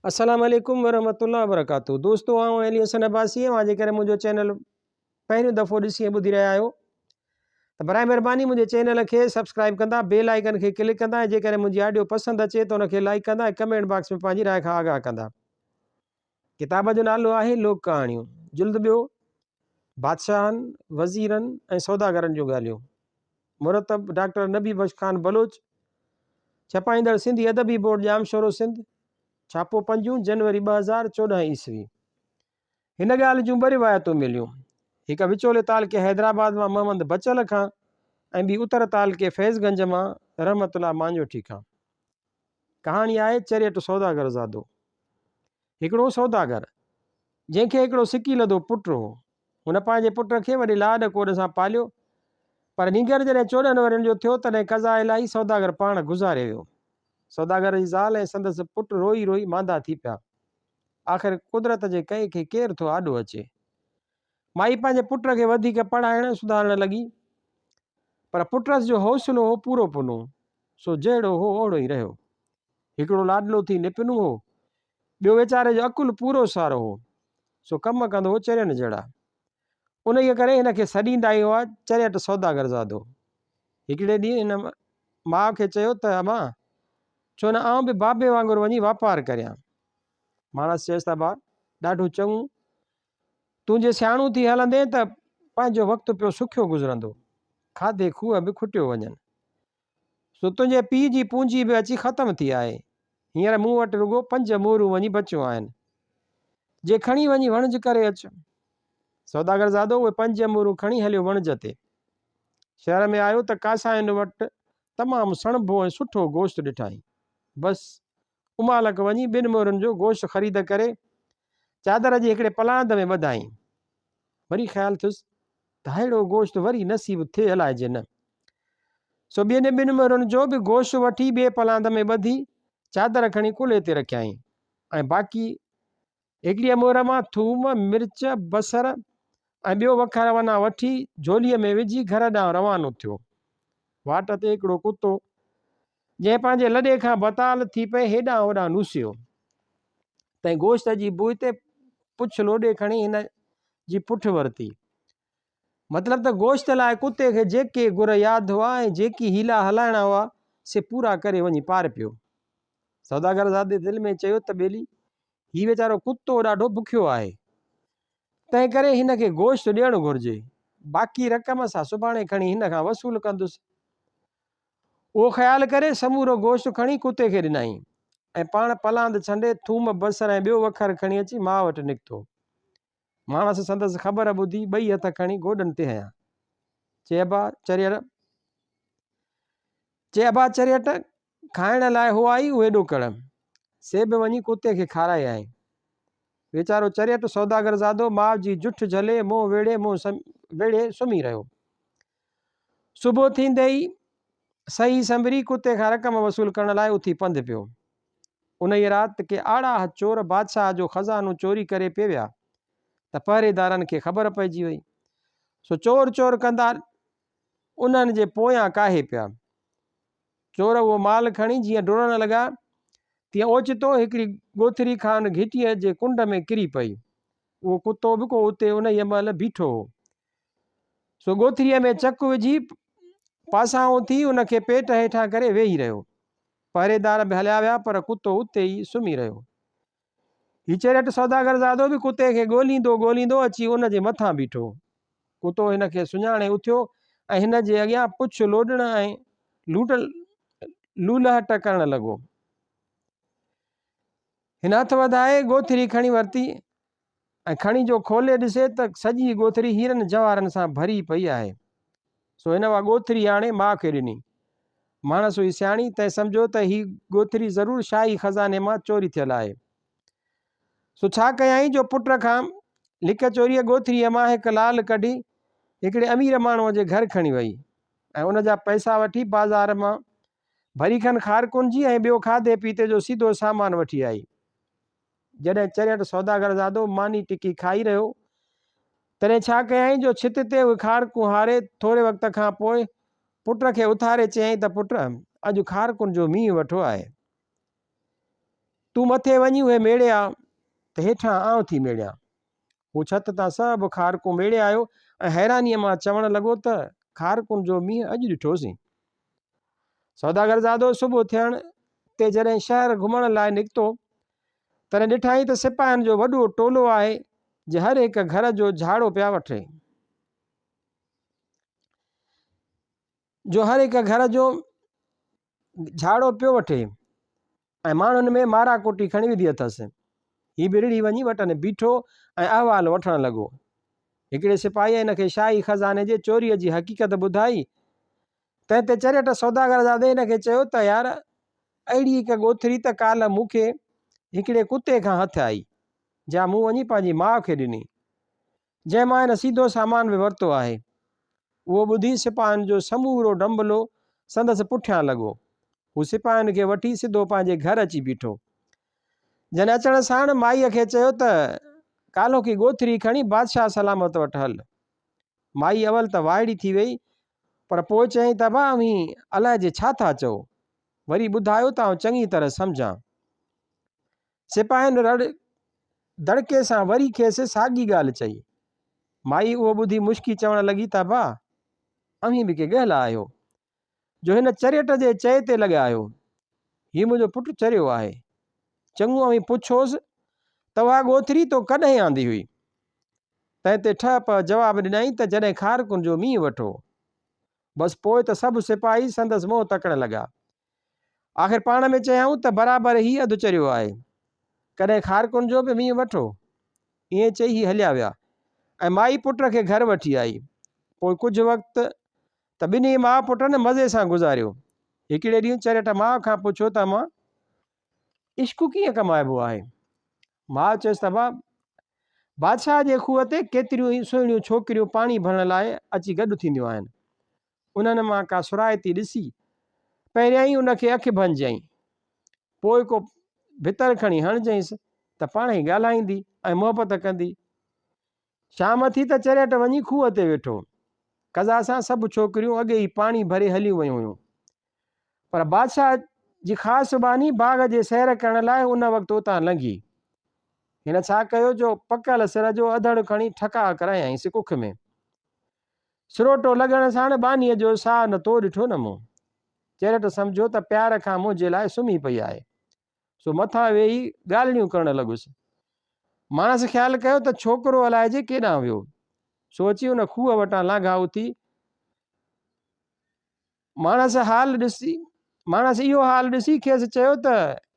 अस्सलाम वालेकुम वरहमतुल्लाहि वबरकातुहू। दोस्तों आऊं अली हसन अब्बासी आं जेकर मुंहिंजो चैनल पहिरियों दफ़ो ॾिसी ऐं ॿुधी रहिया आहियो त बराए महिरबानी मुंहिंजे चैनल खे सब्सक्राइब कंदा, बेल आइकन खे क्लिक कंदा ऐं जेकर मुंहिंजी ऑडियो पसंदि अचे त उनखे लाइक कंदा ऐं कमेंट बॉक्स में पंहिंजी राय खां आगाह कंदा। किताब जो नालो आहे लोक कहाणियूं, जुल्द ॿियो, बादशाहनि, वज़ीरनि ऐं सौदागरनि जूं ॻाल्हियूं। मुरतब डॉक्टर नबी बख्श खान बलोच, छपाईंदड़ सिंधी अदबी बोर्ड जाम शोरो सिंध, छापो 5 जनवरी 2014 ईस्वी। हिन ॻाल्हि जूं ॿ रिवायतूं मिलियूं, हिक विचोले तालुके हैदराबाद मां मोहम्मद बचल खां ऐं ॿी उत्तर तालुके फैज़गंज मां रहमतुल्लाह मांजोठी खां। कहाणी आहे चरियट सौदागर ज़ादो। हिकिड़ो सौदागर जंहिंखे हिकिड़ो सिकी लधो पुटु हो। हुन पंहिंजे पुट खे वॾे लाड कोड सां पालियो, पर नींगर जॾहिं 14 वरनि जो थियो तॾहिं क़ज़ा इलाही सौदागर पाण गुज़ारे वियो। सौदागर जी ज़ाल ऐं संदसि पुटु रोई रोई मांदा थी पिया। आख़िर कुदरत जे कई खे केरु थो आॾो अचे। माई पंहिंजे पुट खे वधीक पढ़ाइण सुधारण लॻी, पर पुटस जो हौसलो हो पूरो पुनो, सो जहिड़ो हो ओड़ो ई रहियो। हिकिड़ो लाडलो थी निपनु हो, ॿियो वीचारे जो अकुलु पूरो सारो हो, सो कमु कंदो हो चरियनि जहिड़ा। उन ई करे हिनखे सॾींदा ई हुआ चरियट सौदागर ज़ादो। हिकिड़े ॾींहुं हिन माउ खे चयो त अमा छो न आउं बि बाबे वांगुरु वञी वापारु करियां। माणस चएसि था भाउ ॾाढो चङो, तूं जे सियाणू थी हलंदे त पंहिंजो वक़्तु पियो सुखियो गुज़रंदो, खाधे खूह बि खुटियो वञनि, सो तुंहिंजे पीउ जी पूंजी बि अची ख़तमु थी आहे। हींअर मूं वटि रुगो 5 मोरूं वञी बचियूं आहिनि, जे खणी वञी वणज करे अच। सौदागर ज़ादो उहे 5 मोरूं खणी हलियो वणज ते। शहर में आयो त कासाइनि वटि तमामु सणभो ऐं सुठो गोश्त ॾिठाई। बसि उमालक वञी 2 मोरनि जो गोश्त ख़रीद करे चादर जे हिकिड़े पलांद में ॿधाई। वरी ख़्यालु थियुसि त अहिड़ो गोश्त वरी नसीबु थिए अलाइजे न। सो ॿियनि 2 मोरनि जो बि गोश्त वठी ॿिए पलांद में ॿधी चादर खणी कुल्हे ते रखियाई ऐं बाक़ी हिकिड़ीअ मोर मां थूम, मिर्च, बसर ऐं ॿियो वखारवना वठी झोलीअ में विझी घर ॾांहुं रवानो थियो। वाट ते हिकिड़ो कुतो जंहिं पंहिंजे लॾे खां बताल थी पए हेॾां होॾां नूसियो, तंहिं गोश्त जी बुहि ते पुछ लोॾे खणी हिन जी पुठि वरिती। मतिलबु त गोश्त लाइ कुते खे जेके गुर यादि हुआ ऐं जेकी हीला हलाइणा हुआ से पूरा करे वञी पार पियो। सौदागर ज़ादे दिलि में चयो त ॿेली हीउ वीचारो कुतो ॾाढो बुखियो आहे, तंहिं करे हिन खे गोश्त ॾियणु घुरिजे, बाक़ी रक़म सां सुभाणे खणी हिन खां वसूल कंदुसि। उहो ख़्यालु करे समूरो गोश्त खणी कुते खे ॾिनई ऐं पाण पलांद छंडे थूम, बसर ऐं ॿियो वखर खणी अची माउ वटि निकितो। माणस संदसि ख़बर ॿुधी 2 हथ खणी गोॾनि ते हयां। चए अबा चरियट खाइण लाइ हो आई उहे ॾोकड़, से बि वञी कुते खे खाराए आई। वीचारो चरियट सौदागर ज़ादो माउ जी जुठ झले मुंहुं वेड़े सुम्ही रहियो। सुबुह थींदे ई सही संभरी कुते खां रक़म वसूल करण लाइ उथी पंधु पियो। उन ई राति के आड़ा चोर बादशाह जो ख़ज़ानो चोरी करे पिए विया त पहरेदारनि खे ख़बर पइजी वई। सो चोर चोर कंदा उन्हनि जे पोयां काहे पिया। चोर उहो माल खणी जीअं डुरण लॻा तीअं ओचितो हिकिड़ी ॻोथरी खान घिटीअ जे कुंड में किरी पई। उहो कुतो बि को उते उन ई महिल बीठो हो। सो ॻोथरीअ में चक विझी पासाऊं थी उनखे पेट हेठां करे वेही रहियो। पहरेदार बि हलिया विया पर कुतो उते ई सुम्ही रहियो। हीउ चरियट सौदागर ज़ादो बि कुते खे ॻोल्हींदो अची उन जे मथां बीठो। कुतो हिन खे सुञाणे उथियो ऐं हिन जे अॻियां पुछ लोॾण ऐं लूलहट करणु लॻो। हिन हथ वधाए ॻोथरी खणी वरिती ऐं खणी जो खोले ॾिसे त सॼी ॻोथरी हीरनि जवाहरनि सां भरी पई आहे। सो हिन उहा ॻोथरी आणे माउ खे ॾिनी। माणस हुई सियाणी, तंहिं सम्झो त हीअ ॻोथरी ज़रूरु शाही ख़ज़ाने मां चोरी थियल आहे। सो छा कयई जो पुट खां लिक चोरीअ ॻोथरीअ मां हिकु लाल कढी हिकिड़े अमीर माण्हूअ जे घर खणी वई ऐं उन जा पैसा वठी बाज़ार मां भरी खनि खारकुन जी ऐं ॿियो खाधे पीते जो सीधो सामान वठी आई। जॾहिं चरियट सौदागर ज़ादो मानी टिकी खाई रहियो तॾहिं छा कयई जो छित ते उहे खारकूं हारे थोरे वक़्त खां पोइ पुट खे उथारे चयई त पुट अॼु खारकुन जो मींहुं वठो आहे। तूं मथे वञी उहे मेड़िया त हेठां आउं थी मेड़ियां। हू छत तां सभु खारकूं मेड़े आयो ऐं हैरानीअ मां चवणु लॻो त खारकुनि जो मींहुं अॼु ॾिठोसीं। सौदागर ज़ादो सुबुह थियण ते जॾहिं शहर घुमण लाइ निकितो तॾहिं ॾिठाई त सिपाहियुनि जो वॾो टोलो आहे जे हर हिक घर जो झाड़ो पिया वठे, हर हिक घर जो झाड़ो पियो वठे ऐं माण्हुनि में मारा कोटी खणी विधी अथसि। हीउ बिरड़ी वञी वटि बीठो ऐं अहवालु वठणु लॻो। हिकिड़े सिपाहीअ हिन खे शाही ख़ज़ाने जे चोरीअ जी हक़ीक़त ॿुधाई। तंहिं ते चरियट सौदागर ज़ादे हिन खे चयो त यार अहिड़ी हिकु ॻोथरी त काल्ह मूंखे हिकिड़े कुते खां हथु आई, जा मूं वञी पंहिंजी माउ खे ॾिनी, जंहिं मां हिन सीधो सामान बि वरितो आहे। उहो ॿुधी सिपाहियुनि जो समूरो डंबलो संदसि पुठियां लॻो। हू सिपाहियुनि खे वठी सिधो पंहिंजे घर अची बीठो। जन अचण साण माईअ खे चयो त कालो की ॻोथरी खणी बादशाह सलामत वटि हल। माई अवल त वाइड़ी थी वई, पर पोइ चयईं त भाभी अलाए जे छा था चओ, वरी ॿुधायो त आउं चङी तरह सम्झां। सिपाहियुनि दड़के सां वरी खेसि साॻी ॻाल्हि चई। माई उहो ॿुधी मुश्की चवणु लॻी त भाउ अमीं बि के ॻाल्हि आहियो जो हिन चरियट जे चए ते लॻायो। हीउ मुंहिंजो पुटु चरियो आहे, चङो अमीं पुछोसि त उहा ॻोथरी तो कॾहिं आंदी हुई। तंहिं ते ठप जवाबु ॾिनई त जॾहिं खारकुनि जो मींहुं वठो। बसि पोइ त सभु सिपाही संदसि मोह तकड़ि लॻा। आख़िर पाण में चयऊं त बराबरि ई अधु चरियो आहे, कॾहिं खारकुनि जो बि मींहुं वठो। ईअं चई ही हलिया विया ऐं माई पुट खे घर वठी आई। पोइ कुझु वक़्तु त ॿिन्ही माउ पुटनि मज़े सां गुज़ारियो। हिकिड़े ॾींहुं चरियट माउ खां पुछियो त मां इश्कु कीअं कमाइबो आहे। माउ चयसि त भाउ बादशाह जे खूह ते केतिरियूं ई सुहिणियूं छोकिरियूं पाणी भरण लाइ अची गॾु थींदियूं आहिनि। उन्हनि मां का सुरायती ॾिसी पहिरियां ई उनखे अखि भंजई, पोइ को भितर खणी हणजईंसि त पाण ई ॻाल्हाईंदी ऐं मोहबत कंदी। शाम थी त चरियट वञी खूह ते वेठो। कज़ा सां सभु छोकिरियूं अॻे ई पाणी भरे हलियूं वयूं हुयूं, पर बादशाह जी ख़ासि बानी बाग़ जे सैर करण लाइ उन वक़्तु उतां लंघी। हिन छा कयो जो पकल सिर जो अधड़ खणी ठका करायईंसि कुख में। सिरोटो लॻण साण बानीअ जो साह न तो ॾिठो न मूं। चरियट सम्झो त प्यार खां मुंहिंजे लाइ सुम्ही पई आहे, सो मथां वेही ॻाल्हियूं करणु लॻुसि। माणस ख़्यालु कयो त छोकिरो अलाए जे केॾांहुं वियो, सो अची उन खूह वटां लांघा उथी। माणस इहो हाल ॾिसी खेसि चयो त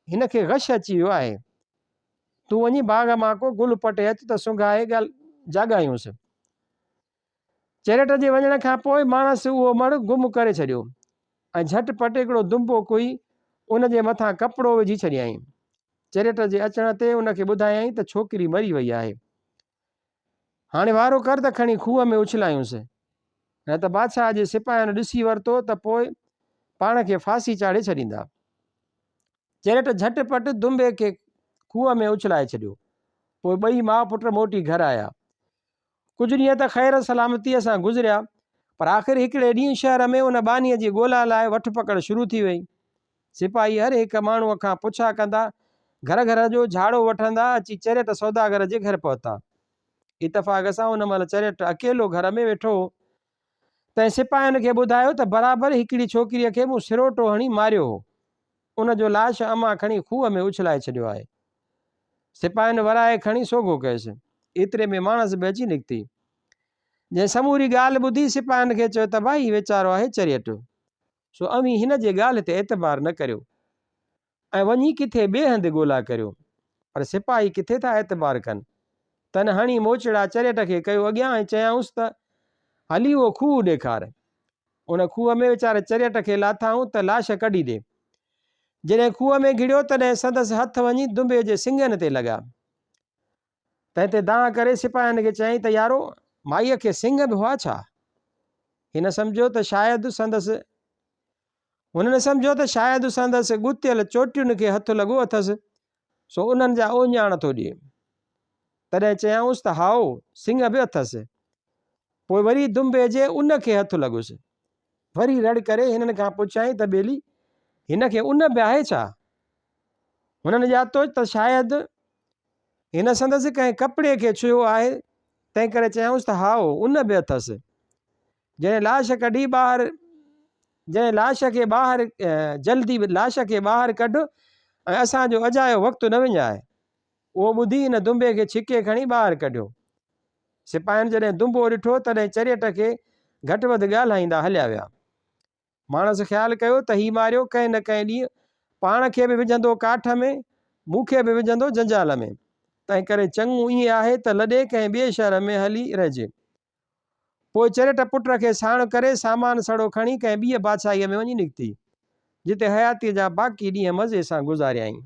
हिन खे गश अची वियो आहे, तूं वञी बाग़ मां को गुल पटे अच त सुंघाए जाॻायूंसि। चरियट जे वञण खां पोइ माणस उहो मण गुम करे छॾियो ऐं झटिपट हिकिड़ो दुंबो कुई उन जे मथां कपिड़ो विझी छॾियईं। चरियट जे अचण ते उनखे ॿुधायईं त छोकिरी मरी वई आहे, हाणे वारो कर त खणी खूह में उछलायूंसि, न त बादशाह जे सिपाहियुनि ॾिसी वरितो त पोइ पाण खे फांसी चाढ़े छॾींदा। चरियट झटिपट दुंबे खे खूह में उछलाए छॾियो। पोइ ॿई माउ पुट मोटी घर आया। कुझु ॾींहं त ख़ैर सलामतीअ सां गुज़रिया, पर आख़िर हिकिड़े ॾींहुं शहर में उन बानीअ जी ॻोल्हा लाइ वठ पकड़ शुरू थी वई। सिपाही हर हिकु माण्हूअ खां पुछा कंदा, घर घर जो झाड़ो वठंदा अची चरियट सौदागर जे घर पहुता। इतफ़ाक़ सां उन महिल चरियट अकेलो घर में वेठो हो। तंहिं सिपाहियुनि खे ॿुधायो त बराबरि हिकिड़ी छोकिरीअ खे मूं सिरोटो हणी मारियो हो, उन जो लाश अमां खणी खूह में उछलाए छॾियो आहे। सिपाहियुनि वराए खणी सोघो कयसि। एतिरे में माणस बि अची निकिती। जंहिं समूरी ॻाल्हि ॿुधी सिपाहियुनि खे चयो त भाई वीचारो आहे चरियट, सो अमीं हिन जे ॻाल्हि ते एतबार न करियो ऐं वञी किथे ॿिए हंधि ॻोल्हा करियो। पर सिपाही किथे था एतबार कनि। तन हणी मोचड़ा चरियट खे कयो अॻियां ऐं चयाऊंसि त हली उहो खूह ॾेखार। उन खूह में वीचारे चरियट खे लाथाऊं त लाश कढी ॾे। जॾहिं खूह में घिड़ियो तॾहिं संदसि हथ वञी दुंबे जे सिंगनि ते लॻा। तंहिं ते दांह करे सिपाहियुनि खे चयईं त यारो माईअ खे सिंग बि हुआ छा। हुननि सम्झो त शायदि संदसि गुतियल चोटियुनि खे हथु लॻो अथसि, सो उन्हनि जा ओञाण थो ॾिए। तॾहिं चयाऊंसि त हाओ सिंग बि अथसि। पोइ वरी दुंबे जे उन खे हथु लॻुसि। वरी रड़ करे हिननि खां पुछाईं त ॿेली हिन खे उन बि आहे छा। हुननि ॼातो त शायदि हिन संदसि कंहिं कपिड़े खे छुयो आहे, तंहिं करे चयऊंसि त हाओ उन बि अथसि। जॾहिं लाश कढी ॿाहिरि, जंहिं लाश खे ॿाहिरि जल्दी लाश खे ॿाहिरि कढ ऐं असांजो अजायो वक़्तु न विञाए। उहो ॿुधी हिन दुंबे खे छिके खणी ॿाहिरि कढियो। सिपाहियुनि जॾहिं दुंबो ॾिठो तॾहिं चरियट खे घटि वधि ॻाल्हाईंदा हलिया विया। माणस ख़्यालु कयो त हीउ मारियो कंहिं न कंहिं ॾींहुं पाण खे बि विझंदो काठ में, मूंखे बि विझंदो जंजाल में, तंहिं करे चङो ईअं आहे त लॾे कंहिं ॿिए शहर में हली रहिजे। पोइ चरियट पुट खे साण करे सामान सड़ो खणी कंहिं ॿिए बादशाहीअ में वञी निकिती, जिते हयातीअ जा बाक़ी ॾींहं मज़े सां गुज़ारियईं।